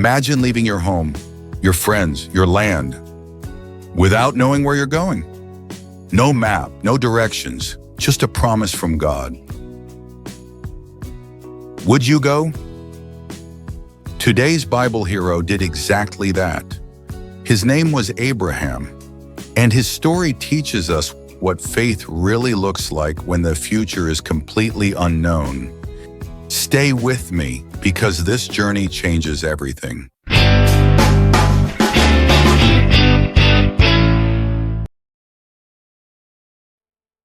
Imagine leaving your home, your friends, your land, without knowing where you're going. No map, no directions, just a promise from God. Would you go? Today's Bible hero did exactly that. His name was Abraham, and his story teaches us what faith really looks like when the future is completely unknown. Stay with me, because this journey changes everything.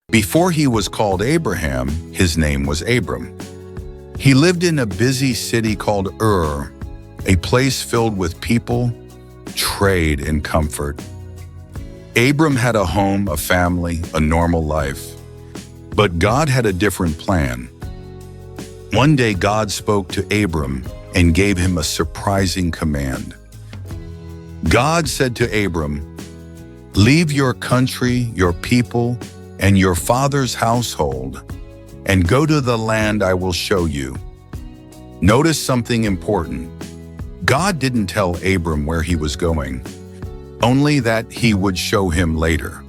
Before he was called Abraham, his name was Abram. He lived in a busy city called Ur, a place filled with people, trade, and comfort. Abram had a home, a family, a normal life. But God had a different plan. One day God spoke to Abram and gave him a surprising command. God said to Abram, "Leave your country, your people, and your father's household, and go to the land I will show you." Notice something important. God didn't tell Abram where he was going, only that he would show him later.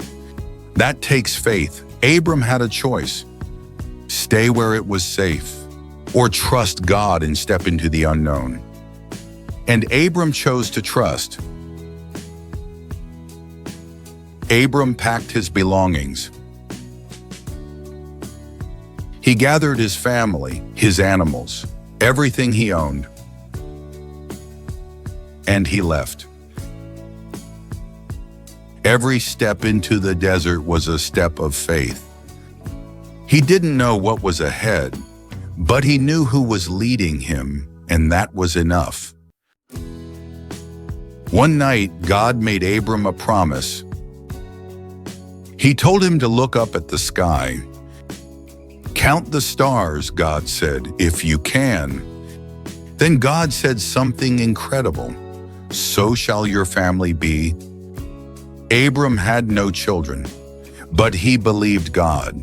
That takes faith. Abram had a choice: stay where it was safe, or trust God and step into the unknown. And Abram chose to trust. Abram packed his belongings. He gathered his family, his animals, everything he owned, and he left. Every step into the desert was a step of faith. He didn't know what was ahead, but he knew who was leading him, and that was enough. One night, God made Abram a promise. He told him to look up at the sky. "Count the stars," God said, "if you can." Then God said something incredible. "So shall your family be." Abram had no children, but he believed God.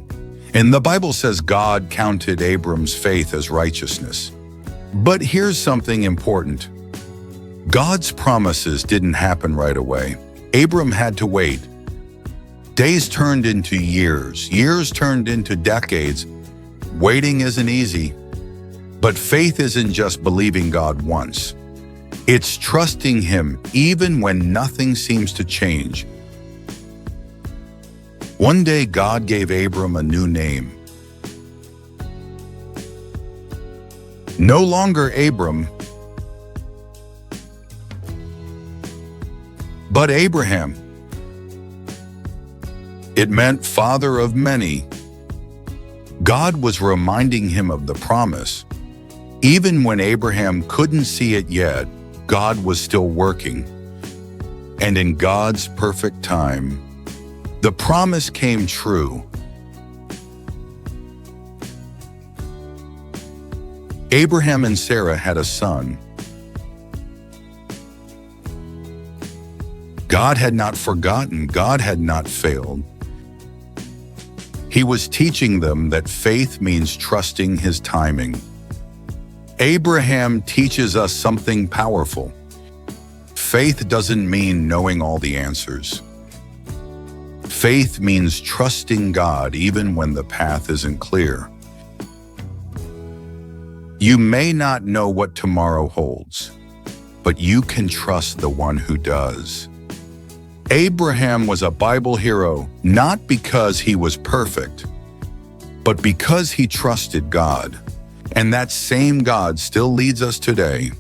And the Bible says God counted Abram's faith as righteousness. But here's something important. God's promises didn't happen right away. Abram had to wait. Days turned into years. Years turned into decades. Waiting isn't easy. But faith isn't just believing God once. It's trusting Him even when nothing seems to change. One day, God gave Abram a new name. No longer Abram, but Abraham. It meant father of many. God was reminding him of the promise. Even when Abraham couldn't see it yet, God was still working. And in God's perfect time, the promise came true. Abraham and Sarah had a son. God had not forgotten. God had not failed. He was teaching them that faith means trusting His timing. Abraham teaches us something powerful. Faith doesn't mean knowing all the answers. Faith means trusting God even when the path isn't clear. You may not know what tomorrow holds, but you can trust the one who does. Abraham was a Bible hero not because he was perfect, but because he trusted God. And that same God still leads us today.